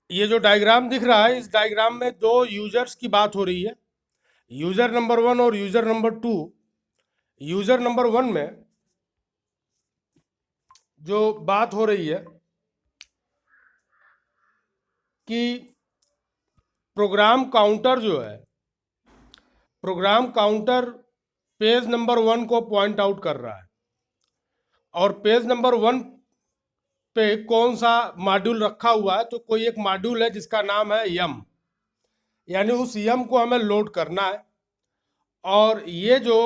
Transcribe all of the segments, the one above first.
ये जो डायग्राम दिख रहा है, इस डायग्राम में दो यूजर्स की बात हो रही है, यूजर नंबर 1 और यूजर नंबर 2। यूजर नंबर 1 में जो बात हो रही है कि प्रोग्राम काउंटर जो है, प्रोग्राम काउंटर पेज नंबर 1 को पॉइंट आउट कर रहा है, और पेज नंबर 1 पे कौन सा मॉड्यूल रखा हुआ है, तो कोई एक मॉड्यूल है जिसका नाम है यम, यानी उस यम को हमें लोड करना है। और ये जो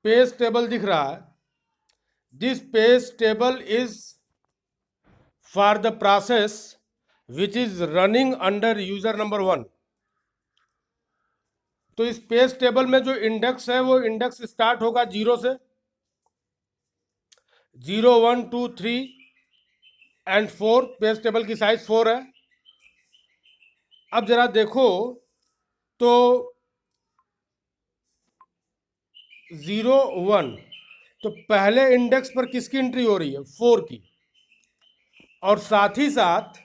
पेज टेबल दिख रहा है, this page table is for the process which is running under user number 1। तो इस पेज टेबल में जो इंडेक्स है वो इंडेक्स स्टार्ट होगा 0 से, 0 1 2 3 एंड 4। पेज टेबल की साइज 4 है। अब जरा देखो तो 0 1, तो पहले इंडेक्स पर किसकी एंट्री हो रही है? 4 की। और साथ ही साथ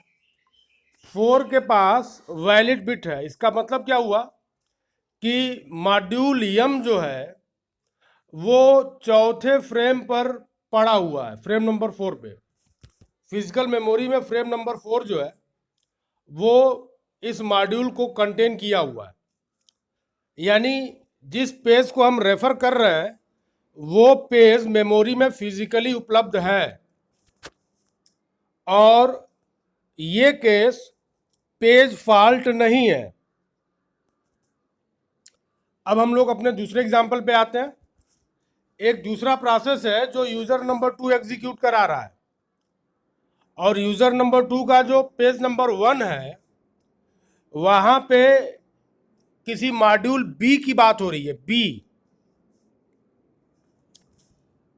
4 के पास वैलिड बिट है। इसका मतलब क्या हुआ कि मॉड्यूल यम जो है वो चौथे फ्रेम पर पड़ा हुआ है, फ्रेम नंबर 4 पे। फिजिकल मेमोरी में फ्रेम नंबर 4 जो है वो इस मॉड्यूल को कंटेन किया हुआ है। यानी जिस पेज को हम रेफर कर रहे हैं वो पेज मेमोरी में फिजिकली उपलब्ध है। और ये केस पेज फॉल्ट नहीं है। अब हम लोग अपने दूसरे एग्जाम्पल पे आते हैं। एक दूसरा प्रोसेस है जो यूजर नंबर 2 एग्जीक्यूट करा रहा है, और यूजर नंबर 2 का जो पेज नंबर 1 है वहां पे किसी मॉड्यूल बी की बात हो रही है, बी।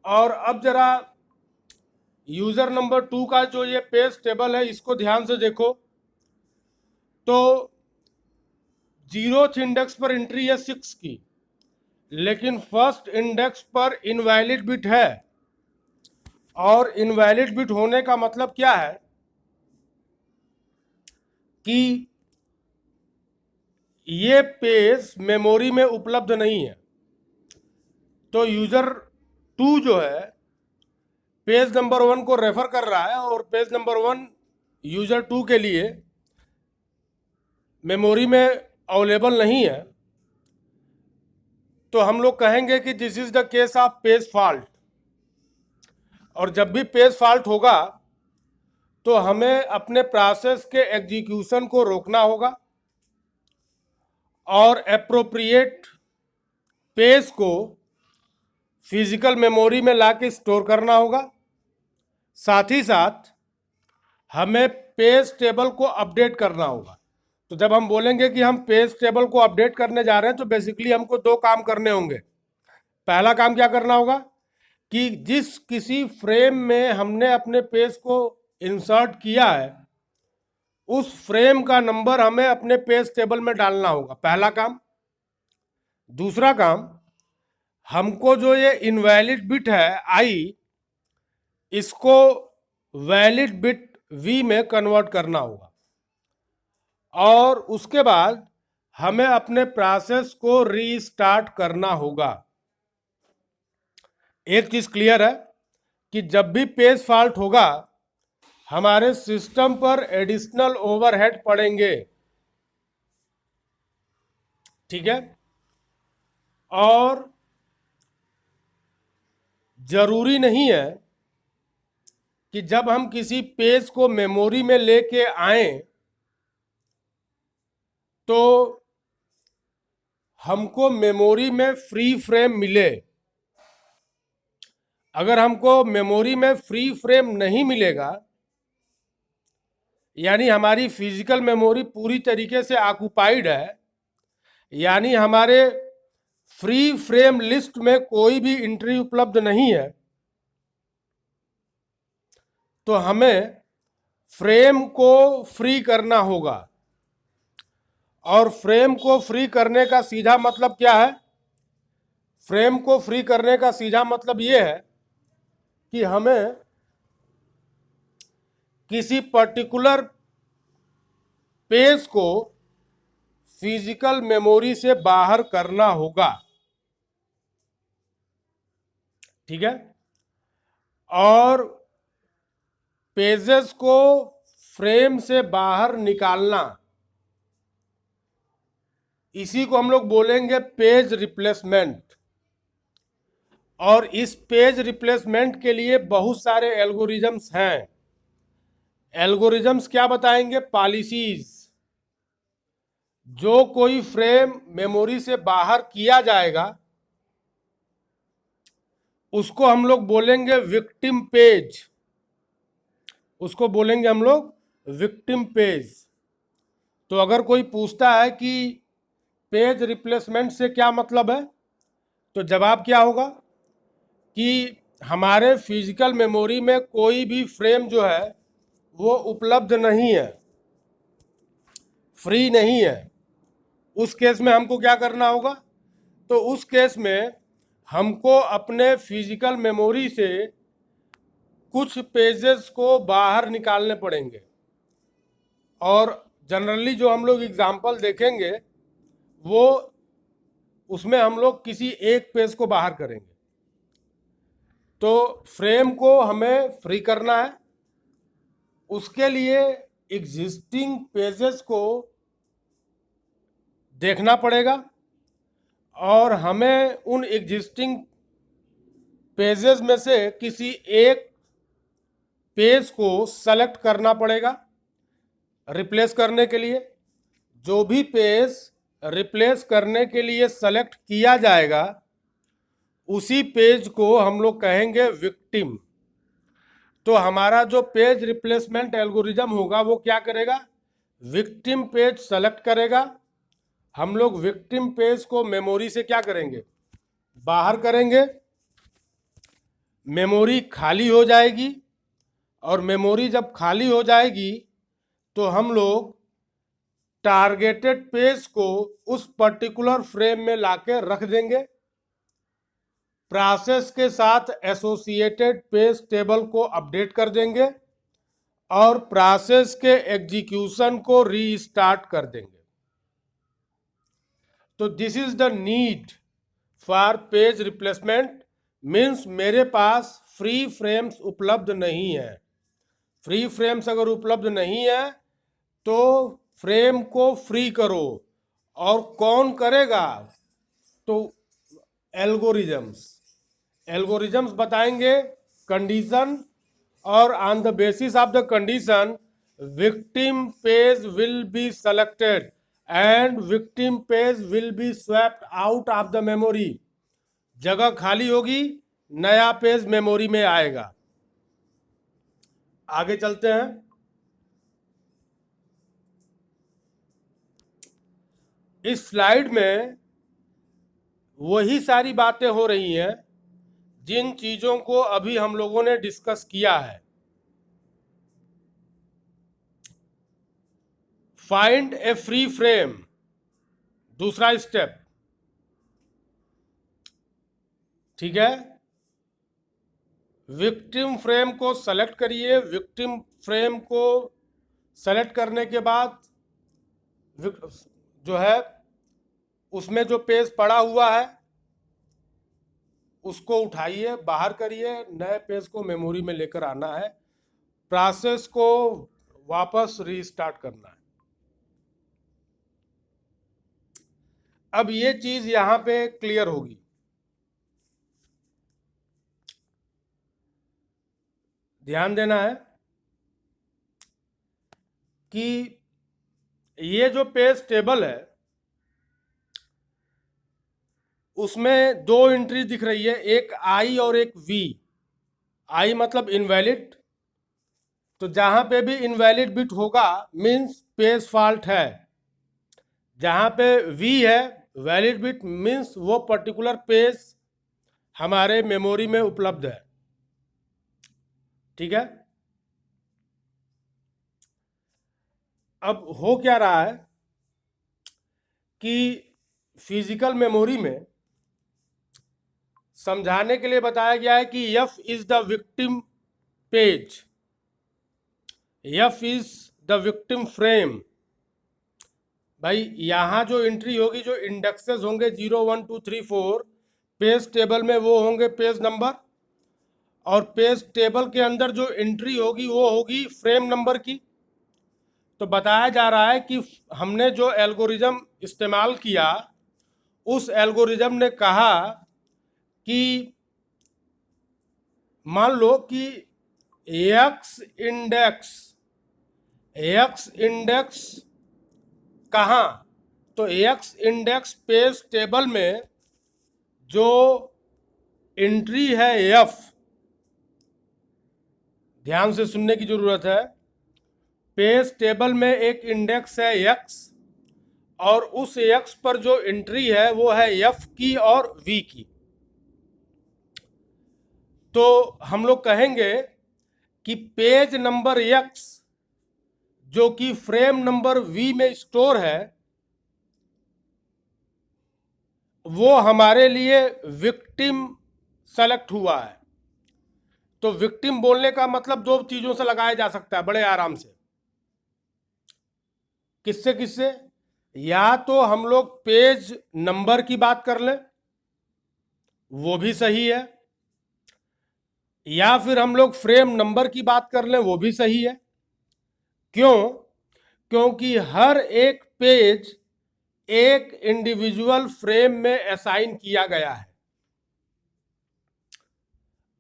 और अब जरा यूजर नंबर 2 का जो ये पेज टेबल है इसको ध्यान से देखो तो 0th इंडेक्स पर एंट्री है 6 की, लेकिन फर्स्ट इंडेक्स पर इनवैलिड बिट है। और इनवैलिड बिट होने का मतलब क्या है कि ये पेज मेमोरी में उपलब्ध नहीं है। तो यूजर 2 जो है पेज नंबर 1 को रेफर कर रहा है, और पेज नंबर 1 यूजर 2 के लिए मेमोरी में अवेलेबल नहीं है। तो हम लोग कहेंगे कि this is the case of page fault. और जब भी पेज फॉल्ट होगा तो हमें अपने प्रोसेस के एग्जीक्यूशन को रोकना होगा और एप्रोप्रिएट पेज को फिजिकल मेमोरी में ला के स्टोर करना होगा। साथ ही साथ हमें पेज टेबल को अपडेट करना होगा। तो जब हम बोलेंगे कि हम पेज टेबल को अपडेट करने जा रहे हैं तो बेसिकली हमको दो काम करने होंगे। पहला काम क्या करना होगा कि जिस किसी फ्रेम में हमने अपने पेज को इंसर्ट किया है उस फ्रेम का नंबर हमें अपने पेज टेबल में डालना होगा, पहला काम। दूसरा काम, हमको जो ये इनवैलिड बिट है आई, इसको वैलिड बिट वी में कन्वर्ट करना होगा। और उसके बाद हमें अपने प्रोसेस को रीस्टार्ट करना होगा। एक चीज क्लियर है कि जब भी पेज फॉल्ट होगा हमारे सिस्टम पर एडिशनल ओवरहेड पड़ेंगे, ठीक है। और जरूरी नहीं है कि जब हम किसी पेज को मेमोरी में लेके आए तो हमको मेमोरी में फ्री फ्रेम मिले। अगर हमको मेमोरी में फ्री फ्रेम नहीं मिलेगा, यानी हमारी फिजिकल मेमोरी पूरी तरीके से ऑक्युपाइड है, यानी हमारे फ्री फ्रेम लिस्ट में कोई भी एंट्री उपलब्ध नहीं है, तो हमें फ्रेम को फ्री करना होगा। और फ्रेम को फ्री करने का सीधा मतलब क्या है? फ्रेम को फ्री करने का सीधा मतलब यह है कि हमें किसी पर्टिकुलर पेज को फिजिकल मेमोरी से बाहर करना होगा, ठीक है, और पेजेस को फ्रेम से बाहर निकालना, इसी को हम लोग बोलेंगे पेज रिप्लेसमेंट। और इस पेज रिप्लेसमेंट के लिए बहुत सारे एल्गोरिदम्स हैं। एल्गोरिदम्स क्या बताएंगे? पॉलिसीज। जो कोई फ्रेम मेमोरी से बाहर किया जाएगा उसको हम लोग बोलेंगे विक्टिम पेज, उसको बोलेंगे हम लोग विक्टिम पेज। तो अगर कोई पूछता है कि पेज रिप्लेसमेंट से क्या मतलब है, तो जवाब क्या होगा कि हमारे फिजिकल मेमोरी में कोई भी फ्रेम जो है वो उपलब्ध नहीं है, फ्री नहीं है। उस केस में हमको क्या करना होगा? तो उस केस में हमको अपने फिजिकल मेमोरी से कुछ पेजेस को बाहर निकालने पड़ेंगे। और जनरली जो हम लोग एग्जाम्पल देखेंगे वो उसमें हम लोग किसी एक पेज को बाहर करेंगे। तो फ्रेम को हमें फ्री करना है, उसके लिए एग्जिस्टिंग पेजेस को देखना पड़ेगा और हमें उन एग्जिस्टिंग पेजेस में से किसी एक पेज को सेलेक्ट करना पड़ेगा रिप्लेस करने के लिए। जो भी पेज रिप्लेस करने के लिए सेलेक्ट किया जाएगा उसी पेज को हम लोग कहेंगे विक्टिम। तो हमारा जो पेज रिप्लेसमेंट एल्गोरिदम होगा वो क्या करेगा? विक्टिम पेज सेलेक्ट करेगा। हम लोग विक्टिम पेज को मेमोरी से क्या करेंगे? बाहर करेंगे। मेमोरी खाली हो जाएगी और मेमोरी जब खाली हो जाएगी तो हम लोग टारगेटेड पेज को उस पर्टिकुलर फ्रेम में लाके रख देंगे। प्रोसेस के साथ एसोसिएटेड पेज टेबल को अपडेट कर देंगे और प्रोसेस के एग्जीक्यूशन को रीस्टार्ट कर देंगे। तो this is the need for page replacement. Means मेरे पास फ्री फ्रेम्स उपलब्ध नहीं है। फ्री फ्रेम्स अगर उपलब्ध नहीं है तो फ्रेम को फ्री करो। और कौन करेगा? तो एल्गोरिदम्स। एल्गोरिदम्स बताएंगे कंडीशन, और on the basis of the condition victim page will be selected and victim page will be swapped out of the memory. जगह खाली होगी, नया पेज मेमोरी में आएगा। आगे चलते हैं। इस स्लाइड में वही सारी बातें हो रही हैं जिन चीजों को अभी हम लोगों ने डिस्कस किया है। फाइंड ए फ्री फ्रेम, दूसरा स्टेप, ठीक है। विक्टिम फ्रेम को सेलेक्ट करिए। विक्टिम फ्रेम को सेलेक्ट करने के बाद जो है उसमें जो पेज पड़ा हुआ है उसको उठाइए, बाहर करिए, नए पेज को मेमोरी में लेकर आना है, प्रोसेस को वापस रीस्टार्ट करना है। अब ये चीज यहां पे क्लियर होगी। ध्यान देना है कि ये जो पेज टेबल है उसमें दो एंट्री दिख रही है, एक आई और एक वी। आई मतलब इनवैलिड, तो जहां पे भी इनवैलिड बिट होगा मीन्स पेज फॉल्ट है। जहां पे वी है वैलिड बिट मीन्स वो पर्टिकुलर पेज हमारे मेमोरी में उपलब्ध है, ठीक है। अब हो क्या रहा है कि फिजिकल मेमोरी में समझाने के लिए बताया गया है कि F is the victim page. F is the victim frame. भाई यहाँ जो एंट्री होगी, जो इंडेक्सेस होंगे 0 1 2 3 4 पेज टेबल में, वो होंगे पेज नंबर, और पेज टेबल के अंदर जो एंट्री होगी वो होगी फ्रेम नंबर की। तो बताया जा रहा है कि हमने जो एल्गोरिज्म इस्तेमाल किया, उस एल्गोरिज्म ने कहा कि मान लो कि एक्स इंडेक्स कहाँ, तो एक्स इंडेक्स पेज टेबल में जो एंट्री है एफ, ध्यान से सुनने की जरूरत है, पेज टेबल में एक इंडेक्स है एक्स, और उस एक्स पर जो एंट्री है वो है एफ की और वी की। तो हम लोग कहेंगे कि पेज नंबर एक्स जो कि फ्रेम नंबर वी में स्टोर है, वो हमारे लिए विक्टिम सेलेक्ट हुआ है। तो विक्टिम बोलने का मतलब दो चीजों से लगाया जा सकता है बड़े आराम से। किससे किससे? या तो हम लोग पेज नंबर की बात कर लें, वो भी सही है, या फिर हम लोग फ्रेम नंबर की बात कर लें, वो भी सही है। क्यों? क्योंकि हर एक पेज एक इंडिविजुअल फ्रेम में असाइन किया गया है।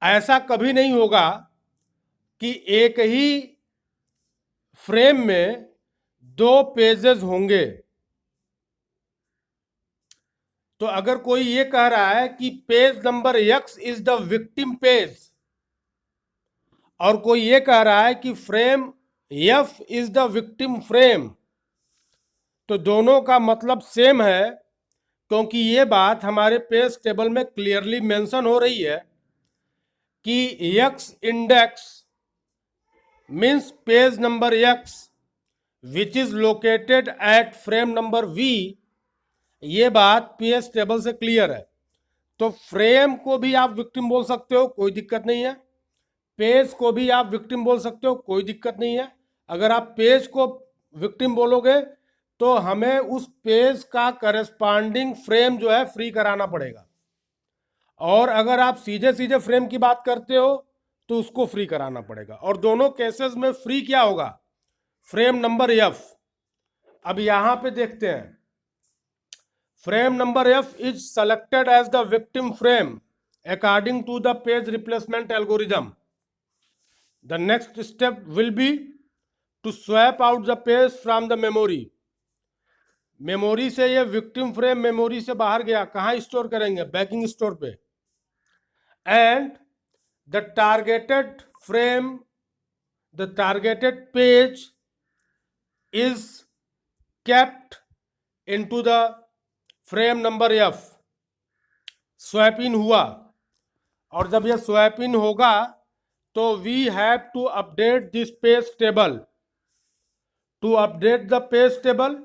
ऐसा कभी नहीं होगा कि एक ही फ्रेम में दो पेजेस होंगे। तो अगर कोई ये कह रहा है कि page number x is the victim page, और कोई ये कह रहा है कि frame F is the victim frame, तो दोनों का मतलब सेम है, क्योंकि ये बात हमारे पेज टेबल में क्लियरली मेंशन हो रही है कि X index means page number X which is located at frame number V. ये बात पेज टेबल से क्लियर है। तो फ्रेम को भी आप विक्टिम बोल सकते हो, कोई दिक्कत नहीं है। पेज को भी आप विक्टिम बोल सकते हो, कोई दिक्कत नहीं है। अगर आप पेज को विक्टिम बोलोगे तो हमें उस पेज का करस्पॉन्डिंग फ्रेम जो है फ्री कराना पड़ेगा, और अगर आप सीधे सीधे फ्रेम की बात करते हो तो उसको फ्री कराना पड़ेगा। और दोनों केसेस में फ्री क्या होगा? Frame number F. अब यहां पे देखते हैं, frame number F is selected as the victim frame according to the page replacement algorithm. The next step will be to swap out the page from the memory. Memory से ये victim frame memory से बाहर गया, कहाँ store करेंगे? Backing store पे। And the targeted frame, the targeted page is kept into the frame number F. Swap in हुआ, और जब यह स्वैप इन होगा तो we have to update this page table. To update the page table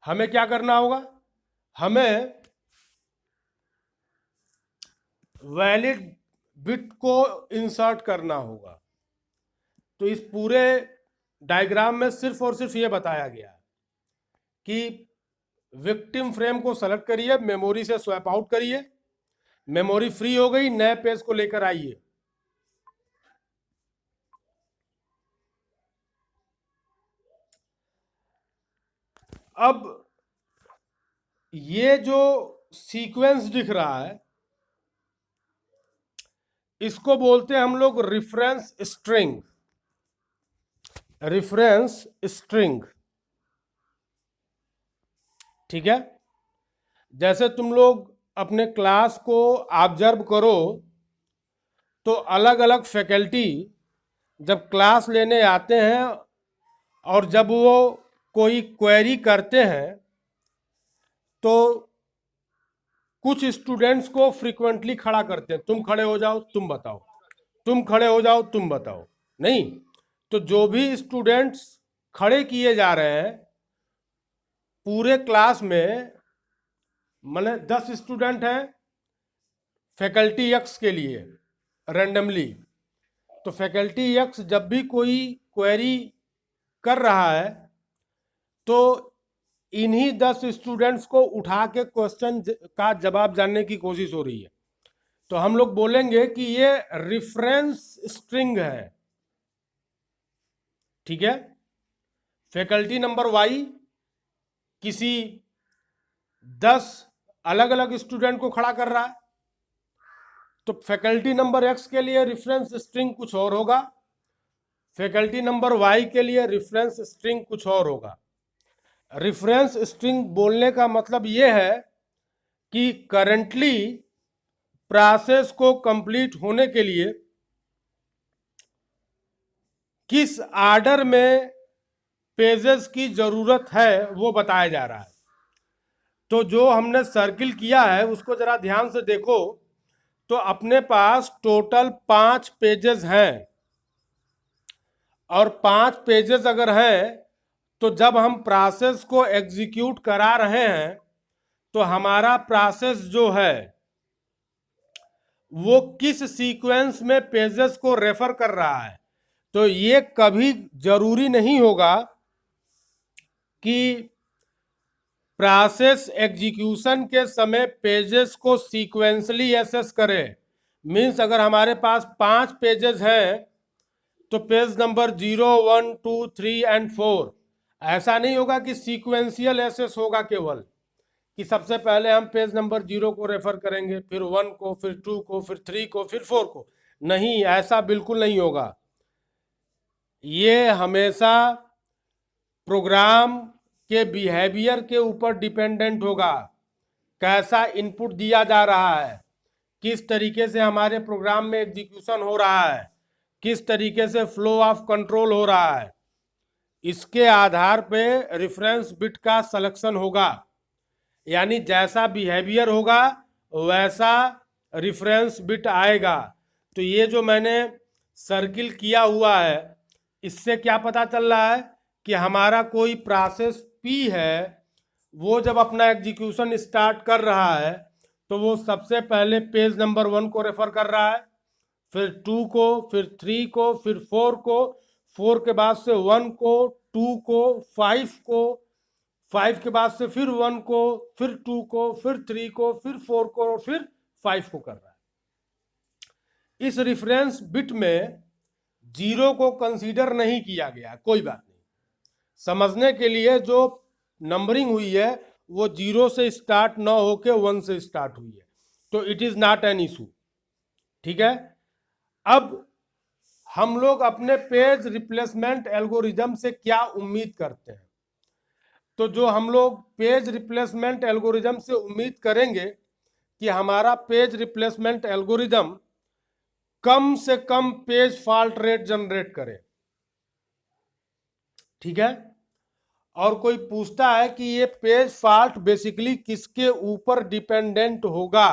हमें क्या करना होगा? हमें वैलिड बिट को इंसर्ट करना होगा। तो इस पूरे डायग्राम में सिर्फ और सिर्फ ये बताया गया कि विक्टिम फ्रेम को सेलेक्ट करिए, मेमोरी से स्वैप आउट करिए, मेमोरी फ्री हो गई, नए पेज को लेकर आइए। अब ये जो सीक्वेंस दिख रहा है, इसको बोलते हैं हम लोग रेफरेंस स्ट्रिंग। रेफरेंस स्ट्रिंग, ठीक है। जैसे तुम लोग अपने क्लास को ऑब्जर्व करो तो अलग अलग फैकल्टी जब क्लास लेने आते हैं और जब वो कोई क्वेरी करते हैं तो कुछ स्टूडेंट्स को फ्रीक्वेंटली खड़ा करते हैं, तुम खड़े हो जाओ तुम बताओ, तुम खड़े हो जाओ तुम बताओ। नहीं, तो जो भी स्टूडेंट्स खड़े किए जा रहे हैं पूरे क्लास में, माने 10 स्टूडेंट हैं फैकल्टी एक्स के लिए रैंडमली, तो फैकल्टी एक्स जब भी कोई क्वेरी कर रहा है तो इन्हीं 10 स्टूडेंट्स को उठा के क्वेश्चन का जवाब जानने की कोशिश हो रही है। तो हम लोग बोलेंगे कि ये रेफरेंस स्ट्रिंग है, ठीक है। फैकल्टी नंबर वाई किसी 10 अलग अलग स्टूडेंट को खड़ा कर रहा है, तो फैकल्टी नंबर एक्स के लिए रेफरेंस स्ट्रिंग कुछ और होगा, फैकल्टी नंबर वाई के लिए रेफरेंस स्ट्रिंग कुछ और होगा। रेफरेंस स्ट्रिंग बोलने का मतलब ये है कि करंटली प्रोसेस को कंप्लीट होने के लिए किस आर्डर में पेजेस की जरूरत है वो बताया जा रहा है। तो जो हमने सर्किल किया है उसको जरा ध्यान से देखो, तो अपने पास टोटल 5 पेजेस हैं, और 5 पेजेस अगर हैं तो जब हम प्रोसेस को एग्जीक्यूट करा रहे हैं तो हमारा प्रोसेस जो है वो किस सीक्वेंस में पेजेस को रेफर कर रहा है। तो ये कभी जरूरी नहीं होगा कि प्रोसेस एग्जीक्यूशन के समय पेजेस को सीक्वेंसली एसेस करें। मीन्स अगर हमारे पास 5 पेजेस हैं तो पेज नंबर 0, 1, 2, 3 एंड 4 ऐसा नहीं होगा कि सीक्वेंशियल एसेस होगा केवल, कि सबसे पहले हम पेज नंबर 0 को रेफर करेंगे, फिर 1 को, फिर 2 को, फिर 3 को, फिर 4 को। नहीं, ऐसा बिल्कुल नहीं होगा। ये हमेशा प्रोग्राम के बिहेवियर के ऊपर डिपेंडेंट होगा, कैसा इनपुट दिया जा रहा है, किस तरीके से हमारे प्रोग्राम में एग्जीक्यूशन हो रहा है, किस तरीके से फ्लो ऑफ कंट्रोल हो रहा है, इसके आधार पे रेफरेंस बिट का सिलेक्शन होगा। यानी जैसा बिहेवियर होगा वैसा रेफरेंस बिट आएगा। तो ये जो मैंने सर्किल किया हुआ है इससे क्या पता चल रहा है कि हमारा कोई प्रोसेस पी है, वो जब अपना एग्जीक्यूशन स्टार्ट कर रहा है तो वो सबसे पहले पेज नंबर 1 को रेफर कर रहा है, फिर 2 को, फिर 3 को, फिर 4 को, 4 के बाद से 1 को, 2 को, 5 को, 5 के बाद से फिर 1 को, फिर 2 को, फिर 3 को, फिर 4 को और फिर 5 को कर रहा है। इस रेफरेंस बिट में 0 को कंसीडर नहीं किया गया, कोई बात नहीं। समझने के लिए जो नंबरिंग हुई है वो 0 से स्टार्ट ना होके 1 से स्टार्ट हुई है, तो it is not an issue, ठीक है। अब हम लोग अपने पेज रिप्लेसमेंट एल्गोरिदम से क्या उम्मीद करते हैं? तो जो हम लोग पेज रिप्लेसमेंट एल्गोरिदम से उम्मीद करेंगे कि हमारा पेज रिप्लेसमेंट एल्गोरिदम कम से कम पेज फॉल्ट रेट जनरेट करे, ठीक है। और कोई पूछता है कि ये पेज फॉल्ट बेसिकली किसके ऊपर डिपेंडेंट होगा,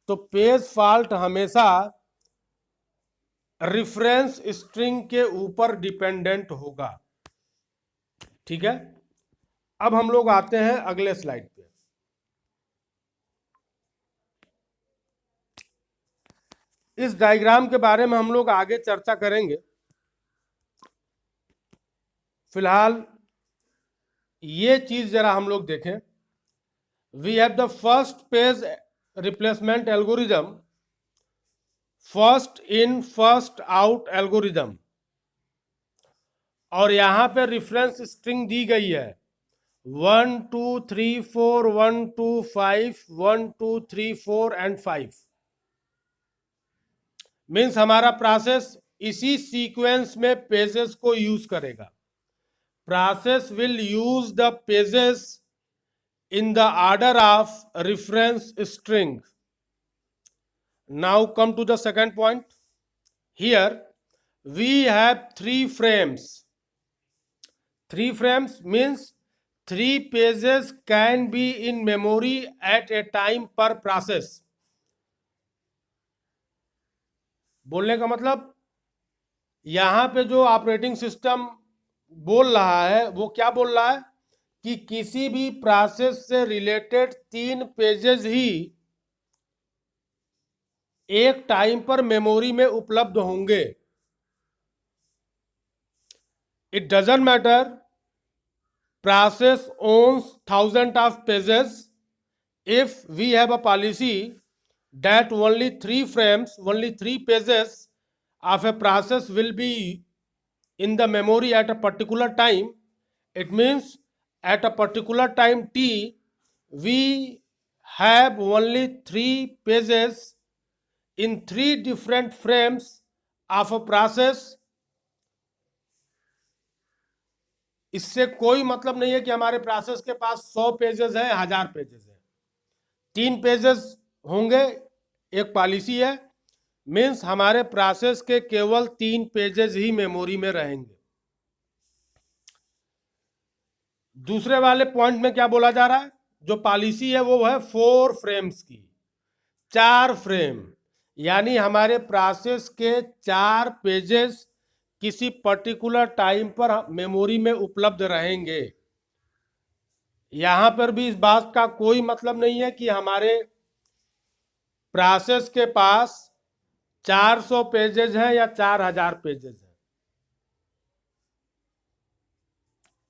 तो पेज फॉल्ट हमेशा रेफरेंस स्ट्रिंग के ऊपर डिपेंडेंट होगा, ठीक है। अब हम लोग आते हैं अगले स्लाइड पे। इस डायग्राम के बारे में हम लोग आगे चर्चा करेंगे। फिलहाल ये चीज जरा हम लोग देखें। We have the first page replacement algorithm, first in first out algorithm, और यहां पे रेफरेंस स्ट्रिंग दी गई है 1 2 3 4 1 2 5 1 2 3 4 एंड 5। मीन्स हमारा प्रोसेस इसी सीक्वेंस में पेजेस को यूज करेगा। Process will use the pages in the order of reference string. Now come to the second point. Here we have 3 frames. 3 frames means 3 pages can be in memory at a time per process. बोलने का मतलब यहां पे जो operating system बोल रहा है वो क्या बोल रहा है कि किसी भी प्रोसेस से रिलेटेड 3 पेजेस ही एक टाइम पर मेमोरी में उपलब्ध होंगे। It doesn't matter process owns thousands of pages. If we have a policy that only only three pages of a process will be in the memory at a particular time, it means at a particular time t, we have only three pages in three different frames of a process. इससे कोई मतलब नहीं है कि हमारे process के पास 100 pages है, 1000 pages है। 3 पेजेस होंगे, एक पॉलिसी है, मीन्स हमारे प्रोसेस के केवल 3 पेजेस ही मेमोरी में रहेंगे। दूसरे वाले पॉइंट में क्या बोला जा रहा है, जो पॉलिसी है वो है 4 फ्रेम्स की, 4 फ्रेम, यानी हमारे प्रोसेस के 4 पेजेस किसी पर्टिकुलर टाइम पर मेमोरी में उपलब्ध रहेंगे। यहां पर भी इस बात का कोई मतलब नहीं है कि हमारे प्रोसेस के पास 400 पेजेस हैं या 4000 पेजेस हैं,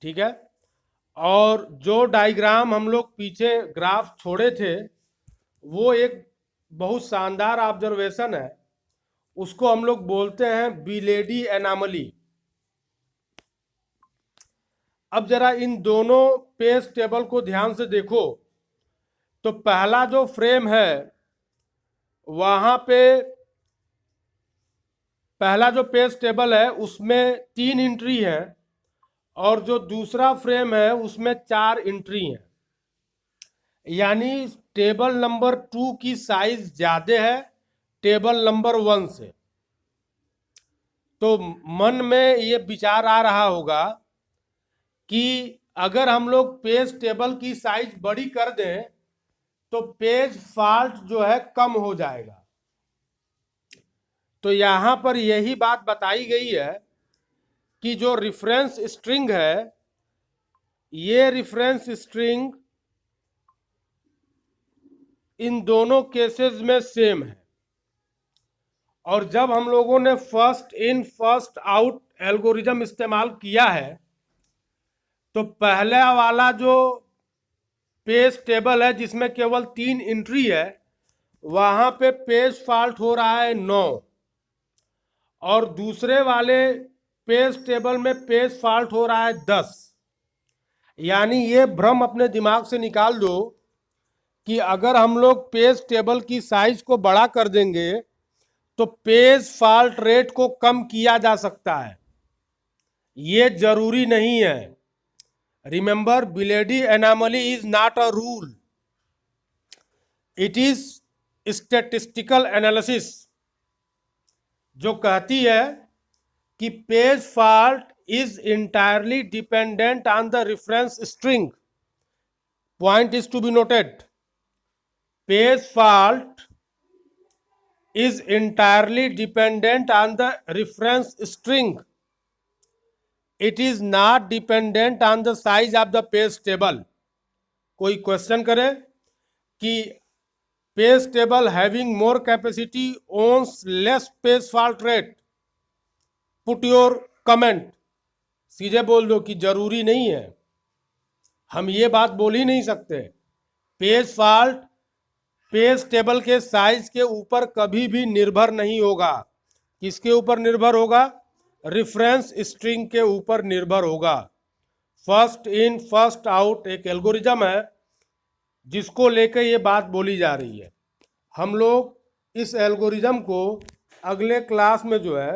ठीक है। और जो डायग्राम हम लोग पीछे ग्राफ छोड़े थे वो एक बहुत शानदार ऑब्जर्वेशन है, उसको हम लोग बोलते हैं बिलेडी एनामली। अब जरा इन दोनों पेज टेबल को ध्यान से देखो, तो पहला जो फ्रेम है वहां पे पहला जो पेज टेबल है उसमें 3 एंट्री है, और जो दूसरा फ्रेम है उसमें 4 एंट्री है, यानी टेबल नंबर 2 की साइज ज्यादा है टेबल नंबर 1 से। तो मन में ये विचार आ रहा होगा कि अगर हम लोग पेज टेबल की साइज बड़ी कर दें तो पेज फॉल्ट जो है कम हो जाएगा। तो यहां पर यही बात बताई गई है कि जो रेफरेंस स्ट्रिंग है, ये रेफरेंस स्ट्रिंग इन दोनों केसेस में सेम है। और जब हम लोगों ने first in first out algorithm इस्तेमाल किया है तो पहला वाला जो पेज टेबल है जिसमें केवल 3 एंट्री है वहां पे पेज फॉल्ट हो रहा है 9, और दूसरे वाले पेज टेबल में पेज फॉल्ट हो रहा है 10। यानी ये भ्रम अपने दिमाग से निकाल दो कि अगर हम लोग पेज टेबल की साइज को बड़ा कर देंगे तो पेज फॉल्ट रेट को कम किया जा सकता है। ये जरूरी नहीं है। Remember, Belady anomaly is not a rule, it is statistical analysis, जो कहती है कि page fault is entirely dependent on the reference string. Point is to be noted. Page fault is entirely dependent on the reference string. It is not dependent on the size of the page table. कोई question करे कि page table having more capacity owns less page fault rate, put your comment. सीधे बोल दो कि जरूरी नहीं है, हम ये बात बोल ही नहीं सकते। पेज फॉल्ट पेज टेबल के साइज के ऊपर कभी भी निर्भर नहीं होगा। किसके ऊपर निर्भर होगा? रेफरेंस स्ट्रिंग के ऊपर निर्भर होगा। फर्स्ट इन फर्स्ट आउट एक एल्गोरिज्म है जिसको लेकर ये बात बोली जा रही है। हम लोग इस एल्गोरिज्म को अगले क्लास में जो है